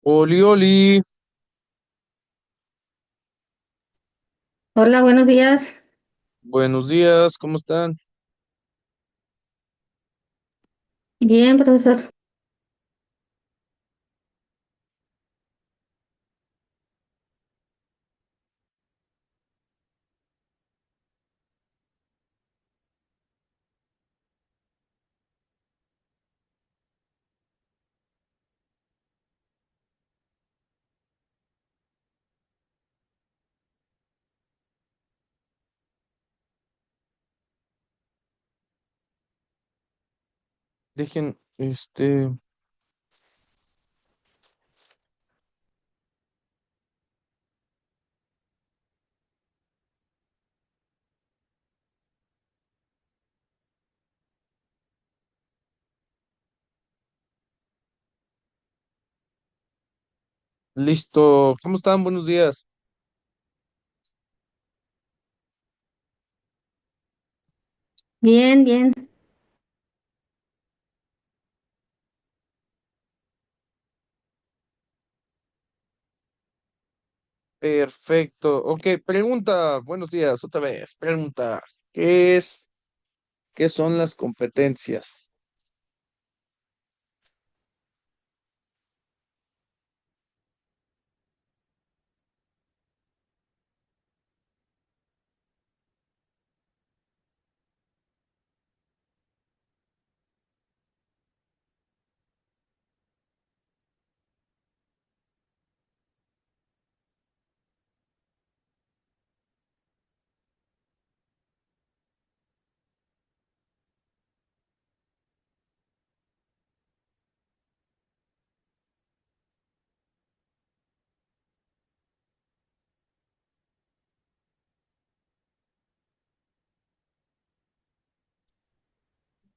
Oli, Oli, Hola, buenos días. buenos días, ¿cómo están? Bien, profesor. Dejen, listo, ¿cómo están? Buenos días. Bien, bien. Perfecto, ok, pregunta, buenos días, otra vez, pregunta, ¿qué es, qué son las competencias?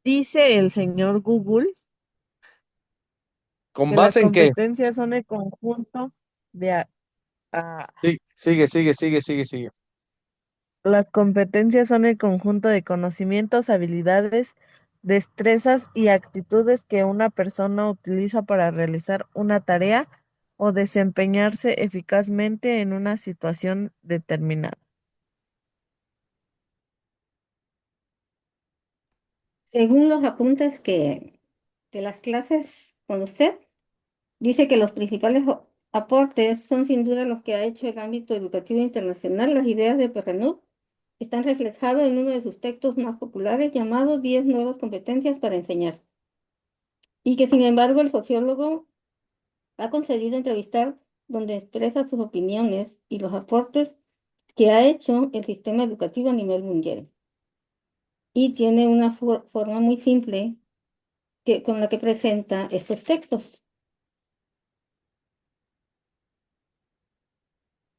Dice el señor Google ¿Con que las base en qué? competencias son el conjunto de Sí, sigue. las competencias son el conjunto de conocimientos, habilidades, destrezas y actitudes que una persona utiliza para realizar una tarea o desempeñarse eficazmente en una situación determinada. Según los apuntes de las clases con usted, dice que los principales aportes son sin duda los que ha hecho el ámbito educativo internacional. Las ideas de Perrenot están reflejadas en uno de sus textos más populares llamado 10 nuevas competencias para enseñar. Y que sin embargo el sociólogo ha concedido entrevistar donde expresa sus opiniones y los aportes que ha hecho el sistema educativo a nivel mundial. Y tiene una forma muy simple con la que presenta estos textos.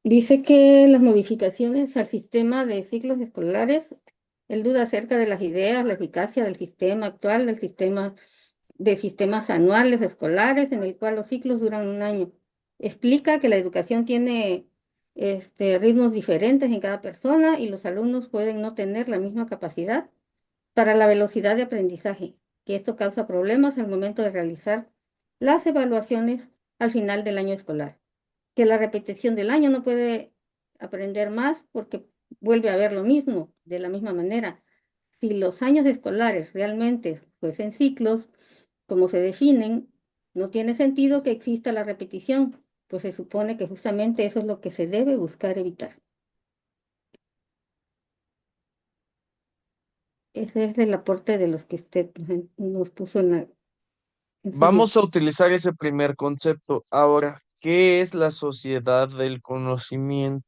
Dice que las modificaciones al sistema de ciclos escolares, él duda acerca de las ideas, la eficacia del sistema actual, del sistema de sistemas anuales escolares, en el cual los ciclos duran un año. Explica que la educación tiene ritmos diferentes en cada persona y los alumnos pueden no tener la misma capacidad para la velocidad de aprendizaje, que esto causa problemas al momento de realizar las evaluaciones al final del año escolar, que la repetición del año no puede aprender más porque vuelve a ver lo mismo de la misma manera. Si los años escolares realmente fuesen ciclos, como se definen, no tiene sentido que exista la repetición, pues se supone que justamente eso es lo que se debe buscar evitar. Ese es el aporte de los que usted nos puso en su guía. Vamos a utilizar ese primer concepto. Ahora, ¿qué es la sociedad del conocimiento?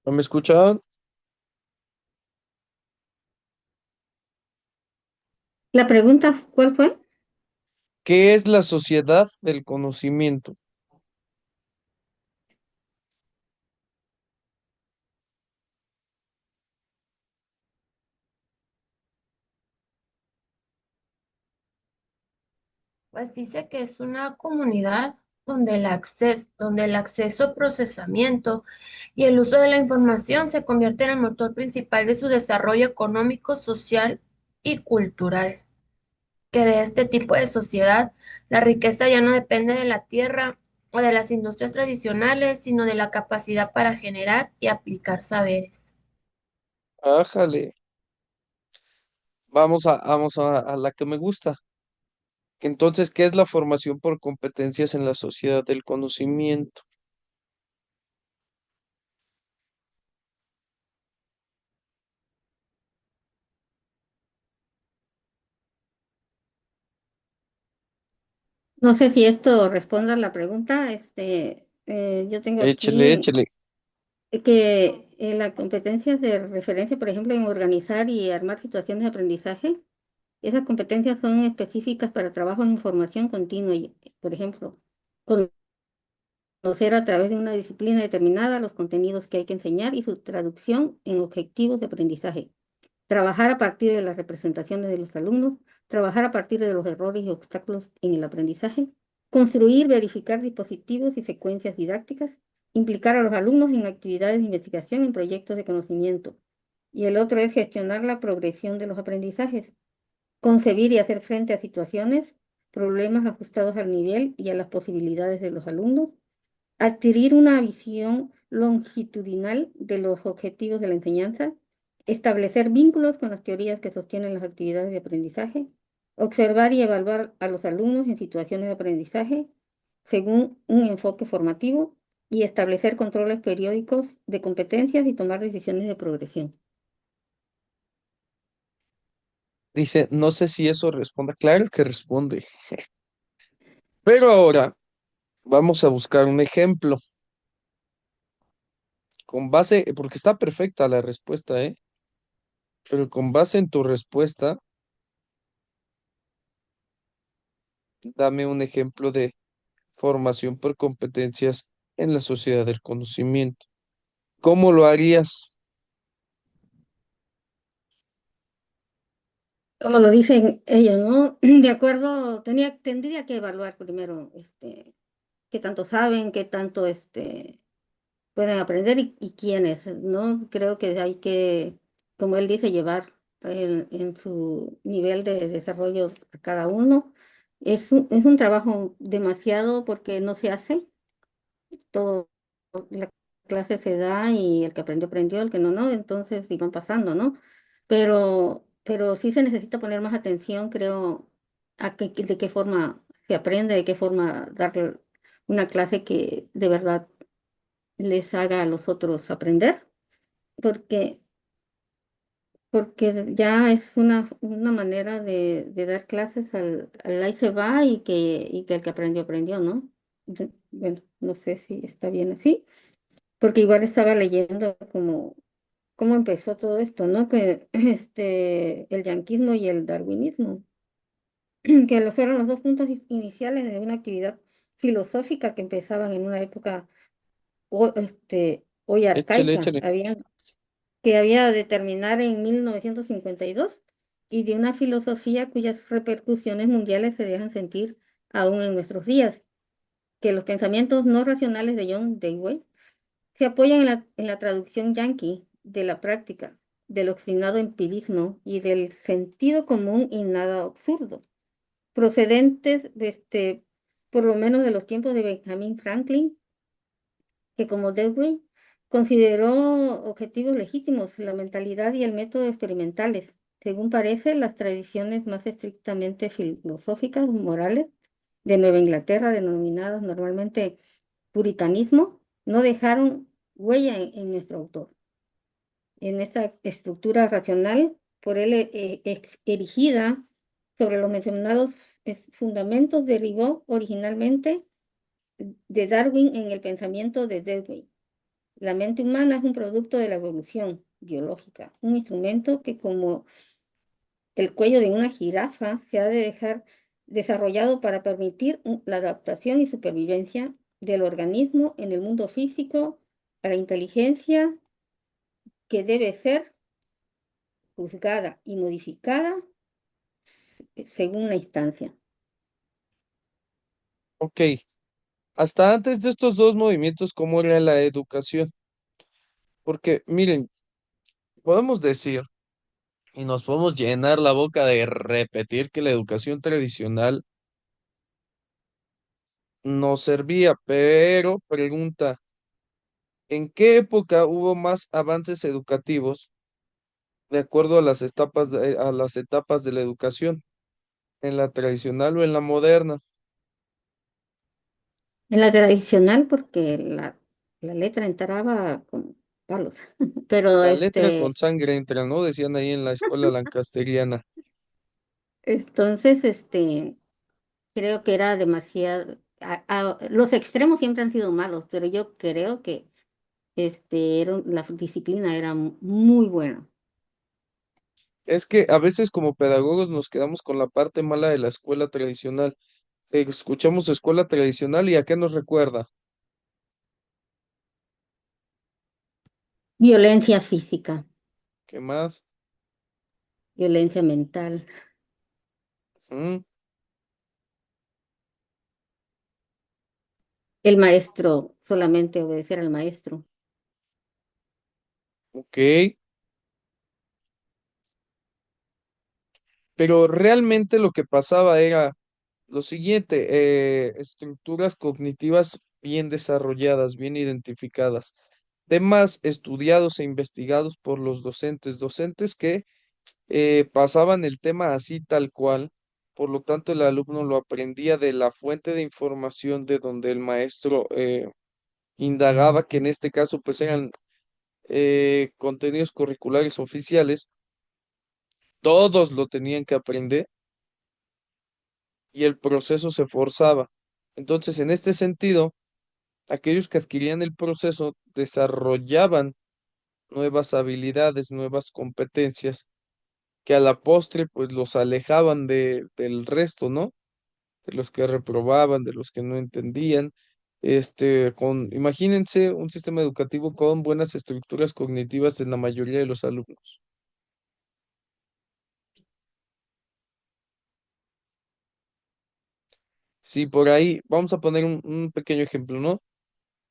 ¿No me escuchan? La pregunta, ¿cuál fue? ¿Qué es la sociedad del conocimiento? Pues dice que es una comunidad donde el acceso, procesamiento y el uso de la información se convierte en el motor principal de su desarrollo económico, social y cultural. Que de este tipo de sociedad, la riqueza ya no depende de la tierra o de las industrias tradicionales, sino de la capacidad para generar y aplicar saberes. Ájale. Vamos a la que me gusta. Entonces, ¿qué es la formación por competencias en la sociedad del conocimiento? No sé si esto responde a la pregunta. Yo tengo Échele, aquí échele. que las competencias de referencia, por ejemplo, en organizar y armar situaciones de aprendizaje, esas competencias son específicas para trabajo en formación continua y, por ejemplo, conocer a través de una disciplina determinada los contenidos que hay que enseñar y su traducción en objetivos de aprendizaje. Trabajar a partir de las representaciones de los alumnos, trabajar a partir de los errores y obstáculos en el aprendizaje, construir, verificar dispositivos y secuencias didácticas, implicar a los alumnos en actividades de investigación en proyectos de conocimiento. Y el otro es gestionar la progresión de los aprendizajes, concebir y hacer frente a situaciones, problemas ajustados al nivel y a las posibilidades de los alumnos, adquirir una visión longitudinal de los objetivos de la enseñanza, establecer vínculos con las teorías que sostienen las actividades de aprendizaje, observar y evaluar a los alumnos en situaciones de aprendizaje según un enfoque formativo y establecer controles periódicos de competencias y tomar decisiones de progresión. Dice, no sé si eso responda. Claro que responde. Pero ahora vamos a buscar un ejemplo con base, porque está perfecta la respuesta, ¿eh? Pero con base en tu respuesta, dame un ejemplo de formación por competencias en la sociedad del conocimiento. ¿Cómo lo harías? Como lo dicen ellos, ¿no? De acuerdo, tendría que evaluar primero qué tanto saben, qué tanto pueden aprender y quiénes, ¿no? Creo que hay que, como él dice, llevar en su nivel de desarrollo a cada uno. Es un trabajo demasiado porque no se hace, todo, la clase se da y el que aprendió, aprendió, el que no, no, entonces iban pasando, ¿no? Pero sí se necesita poner más atención, creo, de qué forma se aprende, de qué forma dar una clase que de verdad les haga a los otros aprender, porque, porque ya es una manera de dar clases al ahí se va y que el que aprendió, aprendió, ¿no? Bueno, no sé si está bien así, porque igual estaba leyendo como cómo empezó todo esto, ¿no? Que el yanquismo y el darwinismo, que fueron los dos puntos iniciales de una actividad filosófica que empezaban en una época hoy Échale, arcaica. échale. Que había de terminar en 1952 y de una filosofía cuyas repercusiones mundiales se dejan sentir aún en nuestros días, que los pensamientos no racionales de John Dewey se apoyan en la traducción yanqui de la práctica, del obstinado empirismo y del sentido común y nada absurdo, procedentes por lo menos de los tiempos de Benjamin Franklin, que como Dewey consideró objetivos legítimos la mentalidad y el método experimentales. Según parece, las tradiciones más estrictamente filosóficas, morales, de Nueva Inglaterra, denominadas normalmente puritanismo, no dejaron huella en nuestro autor. En esa estructura racional, por él erigida sobre los mencionados fundamentos, derivó originalmente de Darwin en el pensamiento de Dewey. La mente humana es un producto de la evolución biológica, un instrumento que como el cuello de una jirafa se ha de dejar desarrollado para permitir la adaptación y supervivencia del organismo en el mundo físico a la inteligencia que debe ser juzgada y modificada según la instancia. Ok, hasta antes de estos dos movimientos, ¿cómo era la educación? Porque miren, podemos decir y nos podemos llenar la boca de repetir que la educación tradicional no servía, pero pregunta, ¿en qué época hubo más avances educativos de acuerdo a a las etapas de la educación? ¿En la tradicional o en la moderna? En la tradicional, porque la letra entraba con palos, pero La letra con sangre entra, ¿no? Decían ahí en la escuela lancasteriana. entonces, creo que era demasiado, los extremos siempre han sido malos, pero yo creo que la disciplina era muy buena. Es que a veces como pedagogos nos quedamos con la parte mala de la escuela tradicional. Escuchamos escuela tradicional y ¿a qué nos recuerda? Violencia física, ¿Qué más? violencia mental. ¿Mm? El maestro, solamente obedecer al maestro. Ok, pero realmente lo que pasaba era lo siguiente, estructuras cognitivas bien desarrolladas, bien identificadas, temas estudiados e investigados por los docentes, docentes que pasaban el tema así tal cual, por lo tanto el alumno lo aprendía de la fuente de información de donde el maestro indagaba, que en este caso pues eran contenidos curriculares oficiales, todos lo tenían que aprender y el proceso se forzaba. Entonces, en este sentido, aquellos que adquirían el proceso desarrollaban nuevas habilidades, nuevas competencias que a la postre pues los alejaban del resto, ¿no? De los que reprobaban, de los que no entendían. Imagínense un sistema educativo con buenas estructuras cognitivas en la mayoría de los alumnos. Sí, por ahí vamos a poner un pequeño ejemplo, ¿no?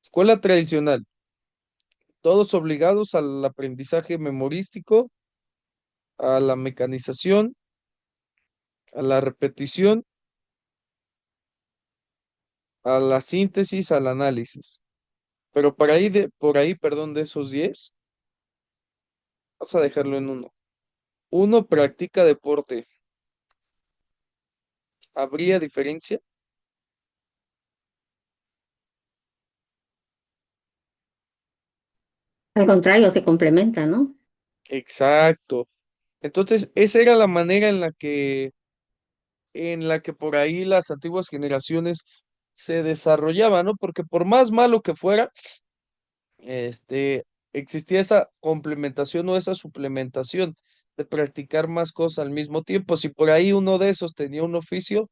Escuela tradicional, todos obligados al aprendizaje memorístico, a la mecanización, a la repetición, a la síntesis, al análisis. Pero por ahí, perdón, de esos 10, vamos a dejarlo en uno. Uno practica deporte. ¿Habría diferencia? Al contrario, se complementa, ¿no? Exacto. Entonces, esa era la manera en la que por ahí las antiguas generaciones se desarrollaban, ¿no? Porque por más malo que fuera, existía esa complementación o esa suplementación de practicar más cosas al mismo tiempo. Si por ahí uno de esos tenía un oficio,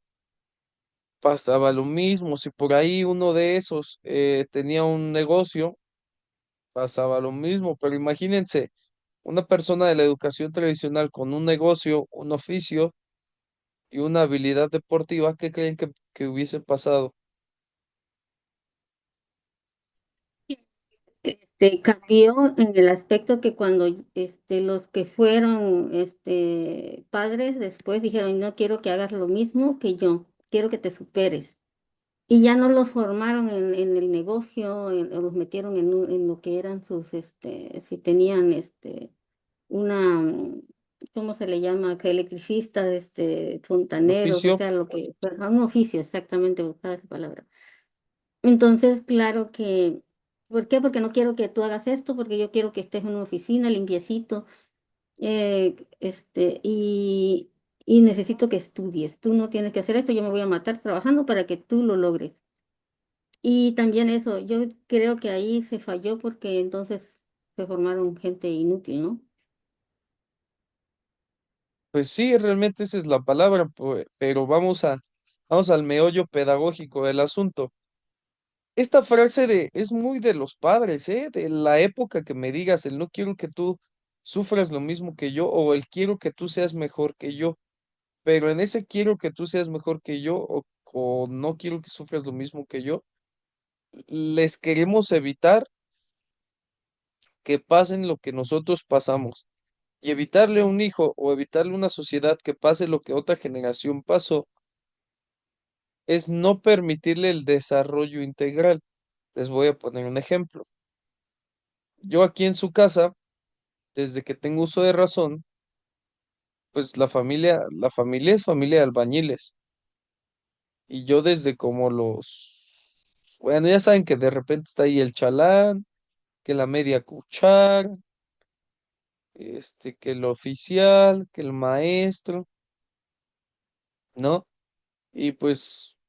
pasaba lo mismo. Si por ahí uno de esos tenía un negocio, pasaba lo mismo. Pero imagínense, una persona de la educación tradicional con un negocio, un oficio y una habilidad deportiva, ¿qué creen que hubiese pasado? Cambió en el aspecto que cuando los que fueron padres después dijeron, no quiero que hagas lo mismo que yo, quiero que te superes. Y ya no los formaron en el negocio, o los metieron en lo que eran sus, si tenían una, ¿cómo se le llama? Que electricistas, Un fontaneros, o oficio, sea, lo que, un oficio, exactamente, buscaba esa palabra. Entonces, claro que, ¿por qué? Porque no quiero que tú hagas esto, porque yo quiero que estés en una oficina limpiecito, y necesito que estudies. Tú no tienes que hacer esto, yo me voy a matar trabajando para que tú lo logres. Y también eso, yo creo que ahí se falló porque entonces se formaron gente inútil, ¿no? Pues sí, realmente esa es la palabra, pero vamos al meollo pedagógico del asunto. Esta frase es muy de los padres, ¿eh? De la época que me digas, el no quiero que tú sufras lo mismo que yo, o el quiero que tú seas mejor que yo, pero en ese quiero que tú seas mejor que yo, o no quiero que sufras lo mismo que yo, les queremos evitar que pasen lo que nosotros pasamos. Y evitarle a un hijo o evitarle a una sociedad que pase lo que otra generación pasó es no permitirle el desarrollo integral. Les voy a poner un ejemplo. Yo aquí en su casa, desde que tengo uso de razón, pues la familia es familia de albañiles. Y yo desde como bueno, ya saben que de repente está ahí el chalán, que la media cuchara, que el oficial, que el maestro, ¿no? Y pues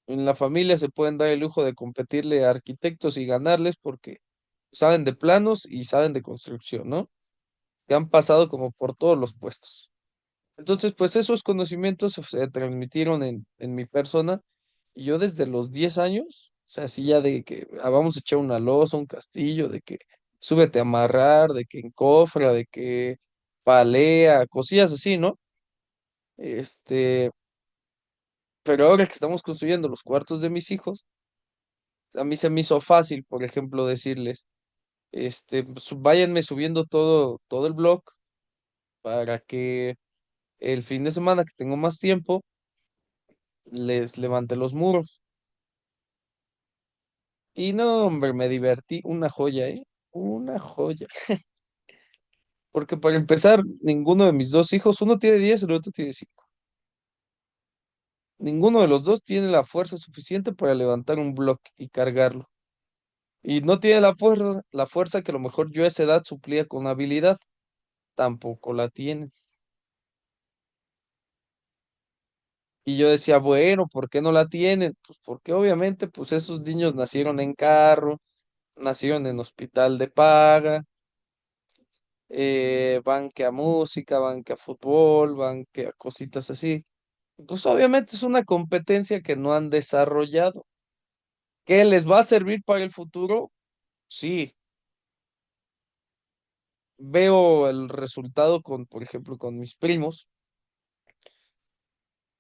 en la familia se pueden dar el lujo de competirle a arquitectos y ganarles porque saben de planos y saben de construcción, ¿no? Que han pasado como por todos los puestos. Entonces, pues esos conocimientos se transmitieron en mi persona y yo desde los 10 años, o sea, así ya de que vamos a echar una losa, un castillo, de que súbete a amarrar, de que encofra, de que palea, cosillas así, ¿no? Este, pero ahora que estamos construyendo los cuartos de mis hijos, a mí se me hizo fácil, por ejemplo, decirles, váyanme subiendo todo el blog para que el fin de semana que tengo más tiempo, les levante los muros. Y no, hombre, me divertí, una joya, ¿eh? Una joya. Porque para empezar, ninguno de mis dos hijos, uno tiene 10 y el otro tiene 5. Ninguno de los dos tiene la fuerza suficiente para levantar un bloque y cargarlo. Y no tiene la fuerza que a lo mejor yo a esa edad suplía con habilidad. Tampoco la tienen. Y yo decía, bueno, ¿por qué no la tienen? Pues porque obviamente, pues esos niños nacieron en carro, nacieron en hospital de paga, van que a música, van que a fútbol, van que a cositas así. Pues obviamente es una competencia que no han desarrollado. ¿Qué les va a servir para el futuro? Sí. Veo el resultado por ejemplo, con mis primos,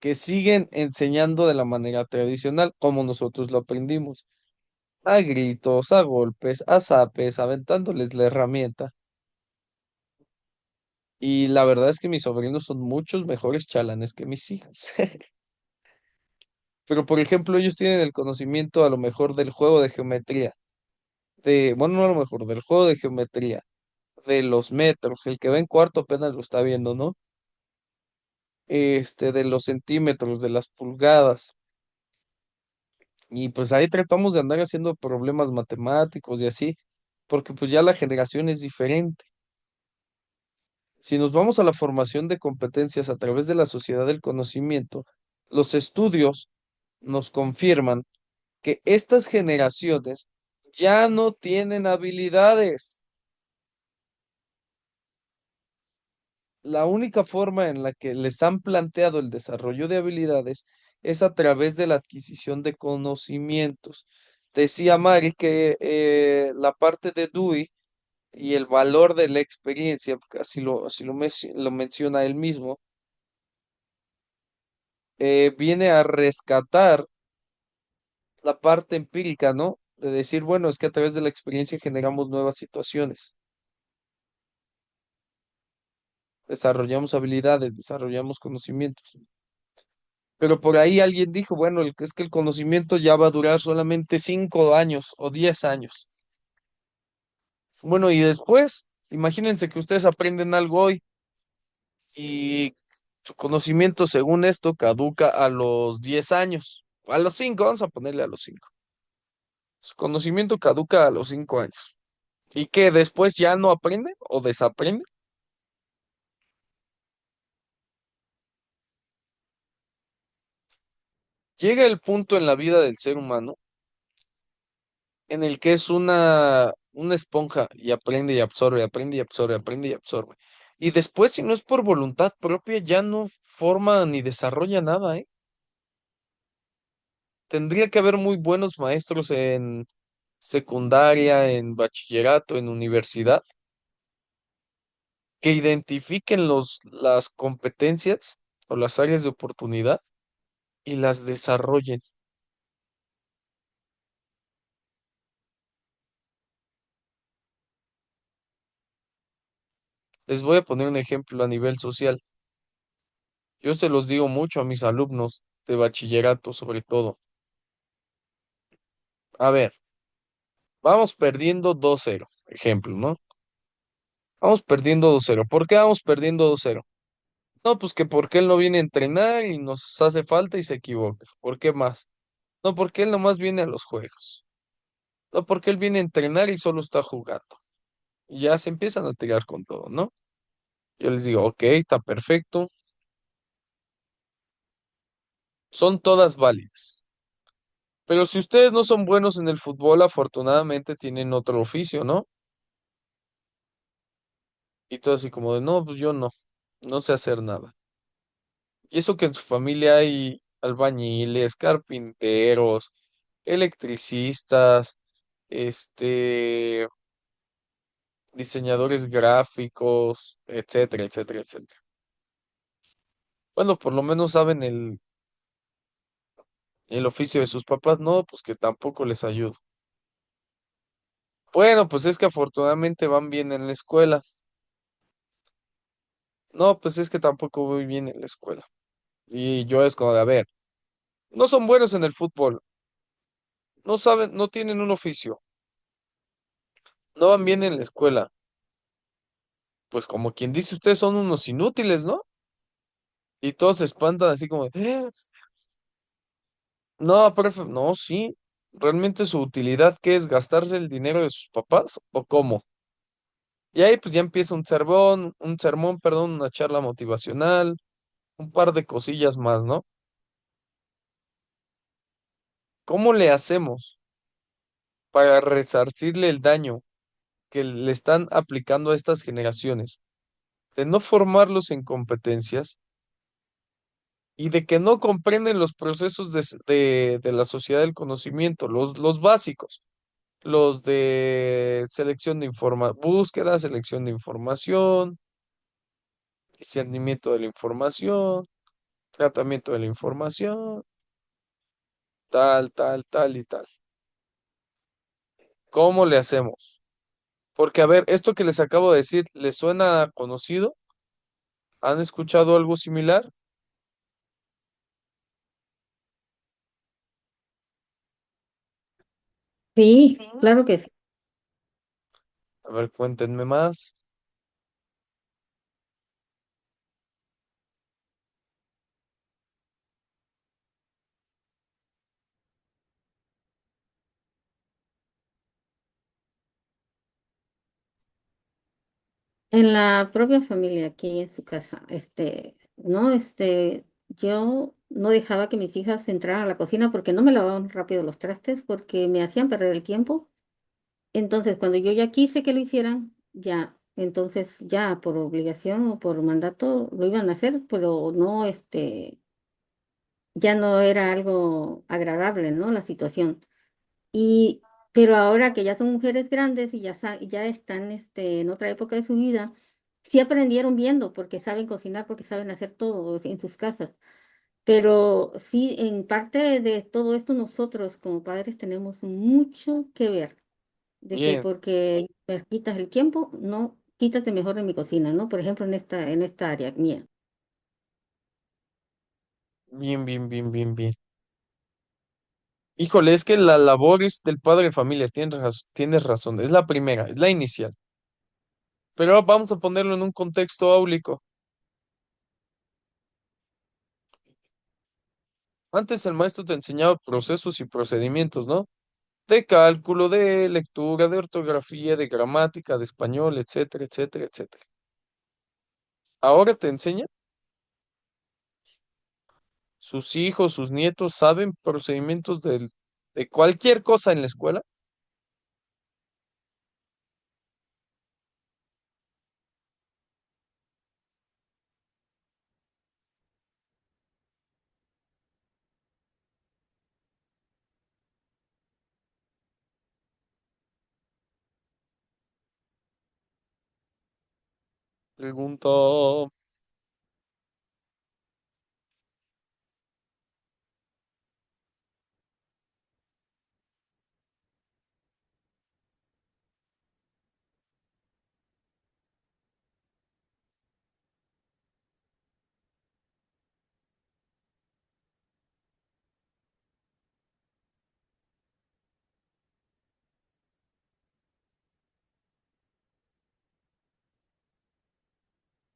que siguen enseñando de la manera tradicional, como nosotros lo aprendimos. A gritos, a golpes, a zapes, aventándoles la herramienta. Y la verdad es que mis sobrinos son muchos mejores chalanes que mis hijas. Pero, por ejemplo, ellos tienen el conocimiento a lo mejor del juego de geometría. Bueno, no a lo mejor, del juego de geometría, de los metros. El que va en cuarto apenas lo está viendo, ¿no? De los centímetros, de las pulgadas. Y pues ahí tratamos de andar haciendo problemas matemáticos y así, porque pues ya la generación es diferente. Si nos vamos a la formación de competencias a través de la sociedad del conocimiento, los estudios nos confirman que estas generaciones ya no tienen habilidades. La única forma en la que les han planteado el desarrollo de habilidades es a través de la adquisición de conocimientos. Decía Mari que la parte de Dewey y el valor de la experiencia, porque así lo menciona él mismo, viene a rescatar la parte empírica, ¿no? De decir, bueno, es que a través de la experiencia generamos nuevas situaciones, desarrollamos habilidades, desarrollamos conocimientos. Pero por ahí alguien dijo, bueno, es que el conocimiento ya va a durar solamente 5 años o 10 años. Bueno, y después, imagínense que ustedes aprenden algo hoy y su conocimiento, según esto, caduca a los 10 años. A los 5, vamos a ponerle a los 5. Su conocimiento caduca a los 5 años. ¿Y que después ya no aprende o desaprende? Llega el punto en la vida del ser humano en el que es una esponja y aprende y absorbe, aprende y absorbe, aprende y absorbe. Y después, si no es por voluntad propia, ya no forma ni desarrolla nada, ¿eh? Tendría que haber muy buenos maestros en secundaria, en bachillerato, en universidad, que identifiquen las competencias o las áreas de oportunidad y las desarrollen. Les voy a poner un ejemplo a nivel social. Yo se los digo mucho a mis alumnos de bachillerato, sobre todo. A ver, vamos perdiendo 2-0, ejemplo, ¿no? Vamos perdiendo 2-0. ¿Por qué vamos perdiendo 2-0? No, pues que porque él no viene a entrenar y nos hace falta y se equivoca. ¿Por qué más? No, porque él nomás viene a los juegos. No, porque él viene a entrenar y solo está jugando. Y ya se empiezan a tirar con todo, ¿no? Yo les digo, ok, está perfecto. Son todas válidas. Pero si ustedes no son buenos en el fútbol, afortunadamente tienen otro oficio, ¿no? Y todo así como de, no, pues yo no, no sé hacer nada. Y eso que en su familia hay albañiles, carpinteros, electricistas, este, diseñadores gráficos, etcétera, etcétera, etcétera. Bueno, por lo menos saben el oficio de sus papás, no, pues que tampoco les ayudo. Bueno, pues es que afortunadamente van bien en la escuela. No, pues es que tampoco voy bien en la escuela. Y yo es como de, a ver, no son buenos en el fútbol, no saben, no tienen un oficio, no van bien en la escuela. Pues como quien dice, ustedes son unos inútiles, ¿no? Y todos se espantan así como, No, profe, no, sí. ¿Realmente su utilidad qué es gastarse el dinero de sus papás o cómo? Y ahí pues ya empieza un sermón, perdón, una charla motivacional, un par de cosillas más, ¿no? ¿Cómo le hacemos para resarcirle el daño que le están aplicando a estas generaciones de no formarlos en competencias y de que no comprenden los procesos de la sociedad del conocimiento, los básicos? Los de selección de búsqueda, selección de información, discernimiento de la información, tratamiento de la información, tal, tal, tal y tal. ¿Cómo le hacemos? Porque, a ver, esto que les acabo de decir, ¿les suena conocido? ¿Han escuchado algo similar? Sí, claro que sí. A ver, cuéntenme más. En la propia familia, aquí en su casa, no, yo no dejaba que mis hijas entraran a la cocina porque no me lavaban rápido los trastes, porque me hacían perder el tiempo. Entonces, cuando yo ya quise que lo hicieran, ya, entonces ya por obligación o por mandato lo iban a hacer, pero no, ya no era algo agradable, ¿no? La situación. Y, pero ahora que ya son mujeres grandes y ya están, en otra época de su vida, sí aprendieron viendo, porque saben cocinar, porque saben hacer todo en sus casas. Pero sí, en parte de todo esto nosotros como padres tenemos mucho que ver de que Bien, porque me quitas el tiempo, no, quítate mejor de mi cocina, ¿no? Por ejemplo, en esta área mía. bien, bien, bien, bien, bien. Híjole, es que la labor es del padre de familia, tienes razón, es la primera, es la inicial. Pero vamos a ponerlo en un contexto áulico. Antes el maestro te enseñaba procesos y procedimientos, ¿no? De cálculo, de lectura, de ortografía, de gramática, de español, etcétera, etcétera, etcétera. Ahora te enseña, sus hijos, sus nietos saben procedimientos de cualquier cosa en la escuela Pregunto.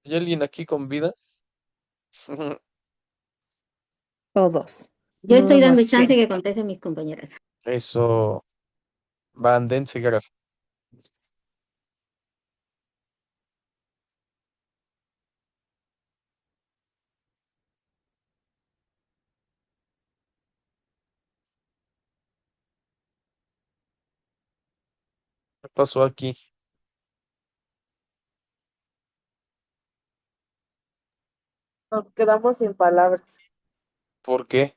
¿Hay alguien aquí con vida? Todos. Yo No estoy dando más chance 100. que contesten mis compañeras. Eso. Van, dense grasa. ¿Qué pasó aquí? Nos quedamos sin palabras. ¿Por qué?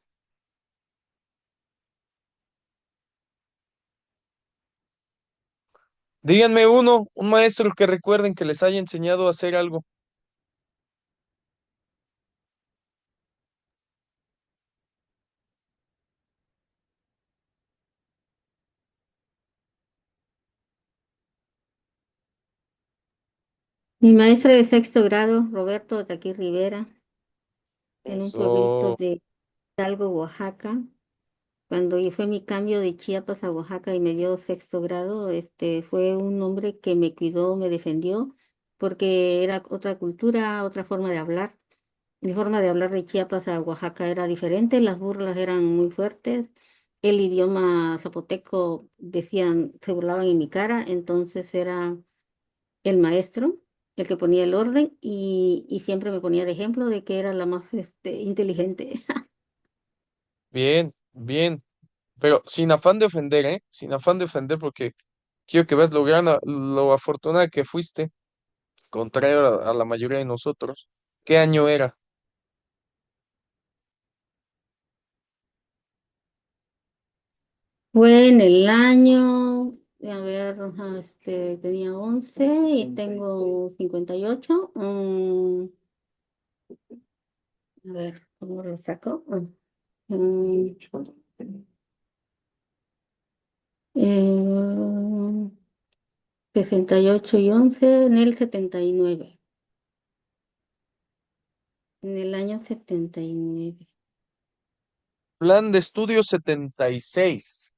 Díganme uno, un maestro que recuerden que les haya enseñado a hacer algo. Mi maestra de sexto grado, Roberto de aquí Rivera, en un pueblito Eso. de Hidalgo, Oaxaca. Cuando fue mi cambio de Chiapas a Oaxaca y me dio sexto grado, fue un hombre que me cuidó, me defendió, porque era otra cultura, otra forma de hablar. Mi forma de hablar de Chiapas a Oaxaca era diferente, las burlas eran muy fuertes, el idioma zapoteco decían, se burlaban en mi cara, entonces era el maestro el que ponía el orden y siempre me ponía de ejemplo de que era la más inteligente. Bien, bien. Pero sin afán de ofender, ¿eh? Sin afán de ofender, porque quiero que veas lo afortunada que fuiste, contrario a la mayoría de nosotros. ¿Qué año era? Fue en el año, a ver, ajá, tenía 11 y tengo 58. A ver, ¿cómo lo saco? Mm, eh, 68 y 11 en el 79, en el año 79. Plan de estudio 76.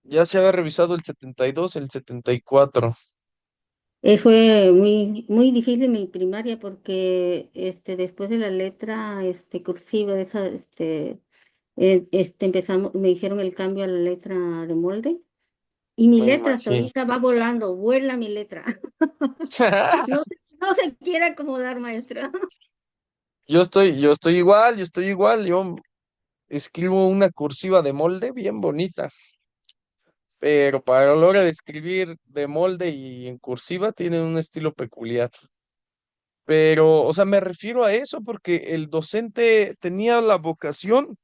Ya se había revisado el 72, el 74. Fue muy, muy difícil mi primaria porque después de la letra cursiva, esa, empezamos, me hicieron el cambio a la letra de molde. Y mi Me letra hasta imagino. ahorita va volando, vuela mi letra. No, no se quiere acomodar, maestra. Yo estoy igual, yo estoy igual. Yo escribo una cursiva de molde bien bonita, pero para la hora de escribir de molde y en cursiva tienen un estilo peculiar. Pero, o sea, me refiero a eso porque el docente tenía la vocación,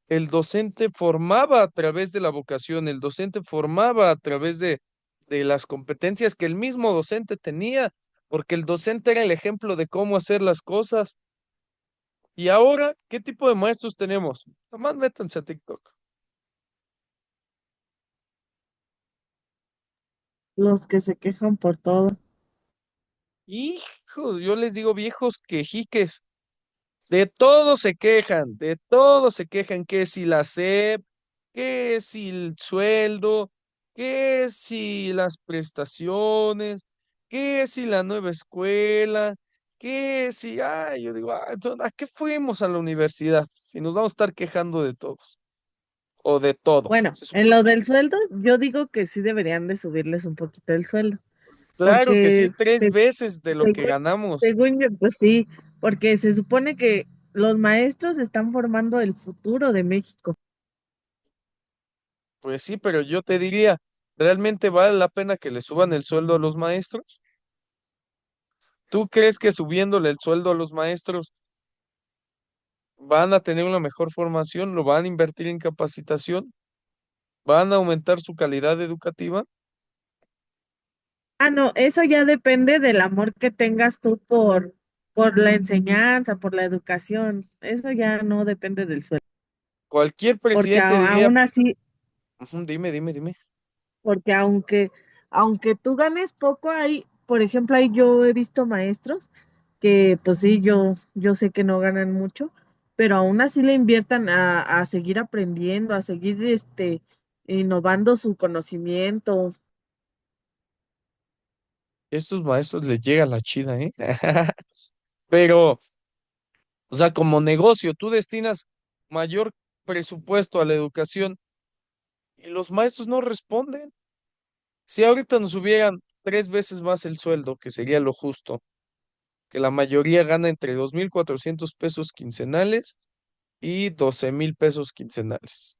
el docente formaba a través de la vocación, el docente formaba a través de las competencias que el mismo docente tenía, porque el docente era el ejemplo de cómo hacer las cosas. Y ahora, ¿qué tipo de maestros tenemos? Nomás métanse a TikTok. Los que se quejan por todo. Hijo, yo les digo viejos quejiques. De todo se quejan, de todo se quejan, que si la SEP, que si el sueldo, que si las prestaciones, que si la nueva escuela, que si, ay, yo digo, "Ay, entonces, ¿a qué fuimos a la universidad? Si nos vamos a estar quejando de todos o de todo. Bueno, Se en supone, lo del sueldo, yo digo que sí deberían de subirles un poquito el sueldo, claro que sí, porque 3 veces de lo que según, ganamos. según yo, pues sí, porque se supone que los maestros están formando el futuro de México. Pues sí, pero yo te diría, ¿realmente vale la pena que le suban el sueldo a los maestros? ¿Tú crees que subiéndole el sueldo a los maestros van a tener una mejor formación? ¿Lo van a invertir en capacitación? ¿Van a aumentar su calidad educativa? Ah, no, eso ya depende del amor que tengas tú por la enseñanza, por la educación. Eso ya no depende del sueldo. Cualquier Porque presidente diría, aún así, "Ujú, dime, dime, dime. porque aunque tú ganes poco, hay, por ejemplo, ahí yo he visto maestros que, pues sí, yo sé que no ganan mucho, pero aún así le inviertan a seguir aprendiendo, a seguir innovando su conocimiento. Estos maestros les llega la chida, ¿eh? Pero, o sea, como negocio, tú destinas mayor presupuesto a la educación y los maestros no responden. Si ahorita nos hubieran 3 veces más el sueldo, que sería lo justo, que la mayoría gana entre 2,400 pesos quincenales y 12,000 pesos quincenales.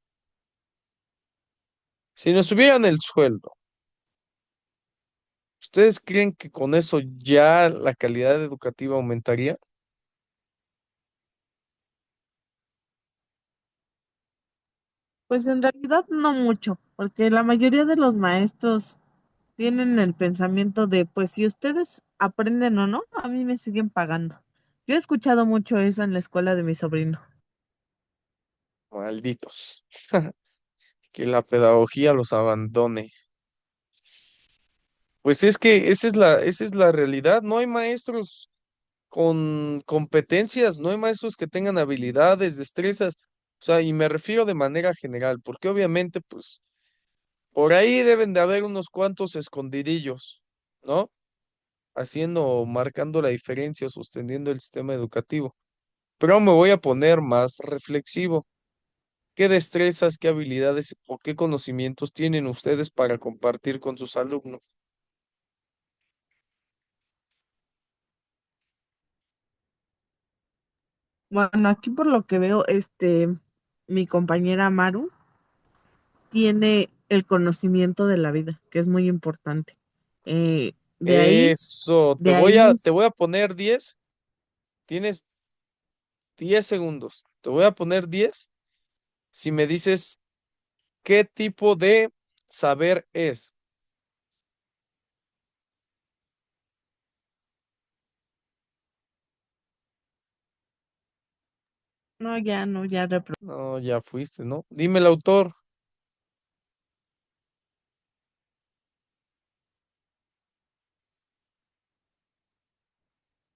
Si nos subieran el sueldo, ¿ustedes creen que con eso ya la calidad educativa aumentaría? Pues en realidad no mucho, porque la mayoría de los maestros tienen el pensamiento de, pues si ustedes aprenden o no, a mí me siguen pagando. Yo he escuchado mucho eso en la escuela de mi sobrino. Malditos. Que la pedagogía los abandone. Pues es que esa es la realidad. No hay maestros con competencias, no hay maestros que tengan habilidades, destrezas. O sea, y me refiero de manera general, porque obviamente, pues, por ahí deben de haber unos cuantos escondidillos, ¿no? Haciendo o marcando la diferencia, sosteniendo el sistema educativo. Pero me voy a poner más reflexivo. ¿Qué destrezas, qué habilidades o qué conocimientos tienen ustedes para compartir con sus alumnos? Bueno, aquí por lo que veo, mi compañera Maru tiene el conocimiento de la vida, que es muy importante. Eh, de ahí, Eso, te de voy a, ahí, te voy a poner 10. Tienes 10 segundos. Te voy a poner 10 si me dices qué tipo de saber es. no, ya no, ya repro- No, ya fuiste, ¿no? Dime el autor.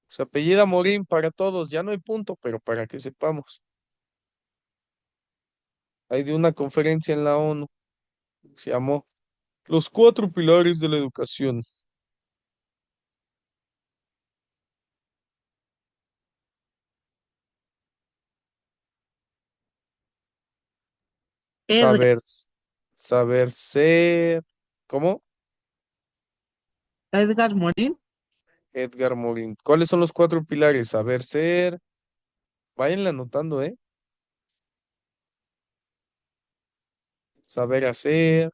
Se apellida Morín para todos. Ya no hay punto, pero para que sepamos. Hay de una conferencia en la ONU. Se llamó Los cuatro pilares de la educación. Edgar, Saber, saber ser. ¿Cómo? Edgar Morin, Edgar Morin. ¿Cuáles son los cuatro pilares? Saber ser. Váyanla anotando, ¿eh? Saber hacer.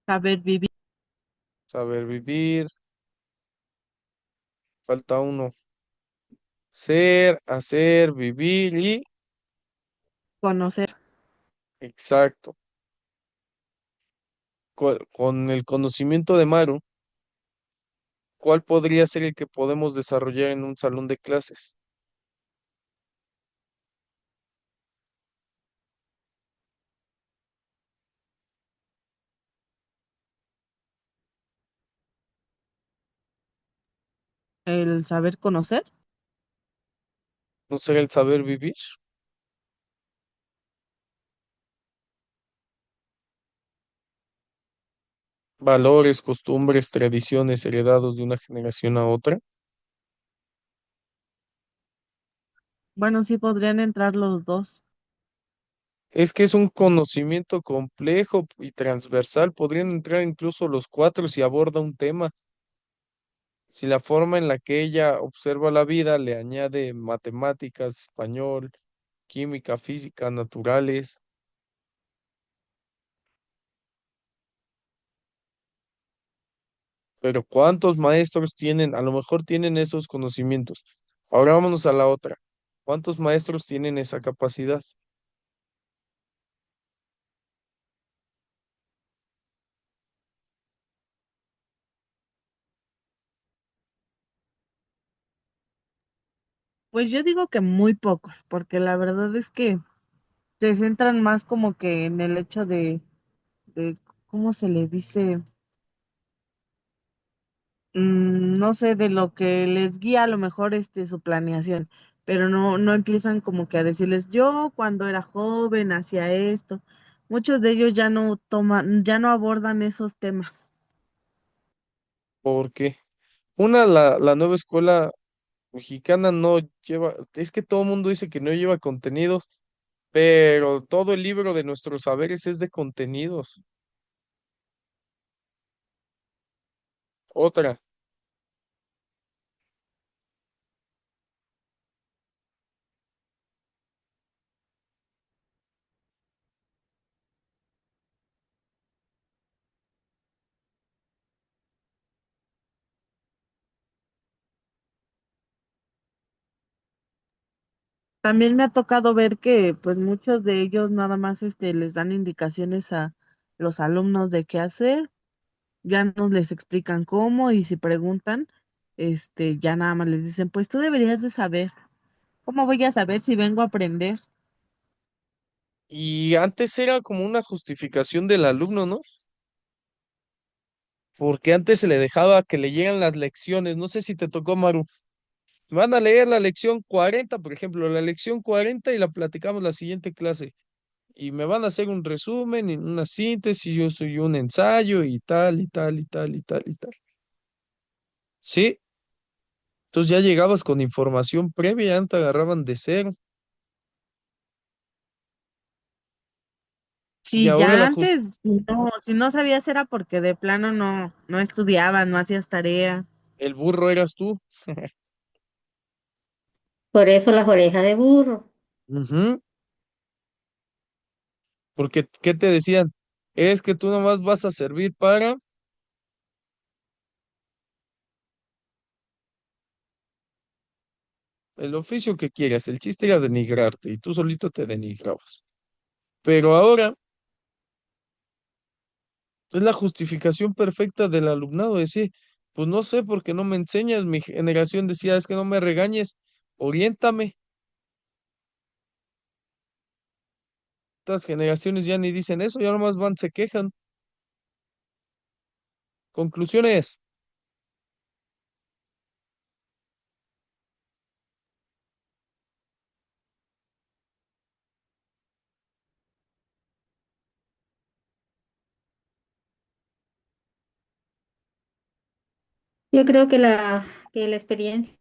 saber vivir, Saber vivir. Falta uno. Ser, hacer, vivir y... conocer. Exacto. Con el conocimiento de Maru, ¿cuál podría ser el que podemos desarrollar en un salón de clases? El saber conocer. ¿No será el saber vivir? Valores, costumbres, tradiciones heredados de una generación a otra. Bueno, sí podrían entrar los dos. Es que es un conocimiento complejo y transversal. Podrían entrar incluso los cuatro si aborda un tema. Si la forma en la que ella observa la vida le añade matemáticas, español, química, física, naturales. Pero ¿cuántos maestros tienen? A lo mejor tienen esos conocimientos. Ahora vámonos a la otra. ¿Cuántos maestros tienen esa capacidad? Pues yo digo que muy pocos, porque la verdad es que se centran más como que en el hecho de ¿cómo se le dice? No sé, de lo que les guía a lo mejor su planeación, pero no empiezan como que a decirles, yo cuando era joven hacía esto. Muchos de ellos ya no toman, ya no abordan esos temas. Porque la nueva escuela mexicana no lleva, es que todo el mundo dice que no lleva contenidos, pero todo el libro de nuestros saberes es de contenidos. Otra. También me ha tocado ver que pues muchos de ellos nada más les dan indicaciones a los alumnos de qué hacer, ya no les explican cómo y si preguntan, ya nada más les dicen, pues tú deberías de saber. ¿Cómo voy a saber si vengo a aprender? Y antes era como una justificación del alumno, ¿no? Porque antes se le dejaba que leyeran las lecciones. No sé si te tocó, Maru. Van a leer la lección 40, por ejemplo, la lección 40 y la platicamos la siguiente clase. Y me van a hacer un resumen y una síntesis, yo soy un ensayo y tal, y tal, y tal, y tal, y tal. Sí, entonces ya llegabas con información previa, ya no te agarraban de cero. Y Sí, ahora ya antes, no, si no sabías era porque de plano no estudiabas, no hacías tarea. el burro eras tú. Por eso las orejas de burro. Ujú. Porque, ¿qué te decían? Es que tú nomás vas a servir para el oficio que quieras. El chiste era denigrarte y tú solito te denigrabas. Pero ahora es la justificación perfecta del alumnado. Decir, pues no sé por qué no me enseñas. Mi generación decía, es que no me regañes, oriéntame. Estas generaciones ya ni dicen eso, ya nomás van, se quejan. Conclusiones. Yo creo que la experiencia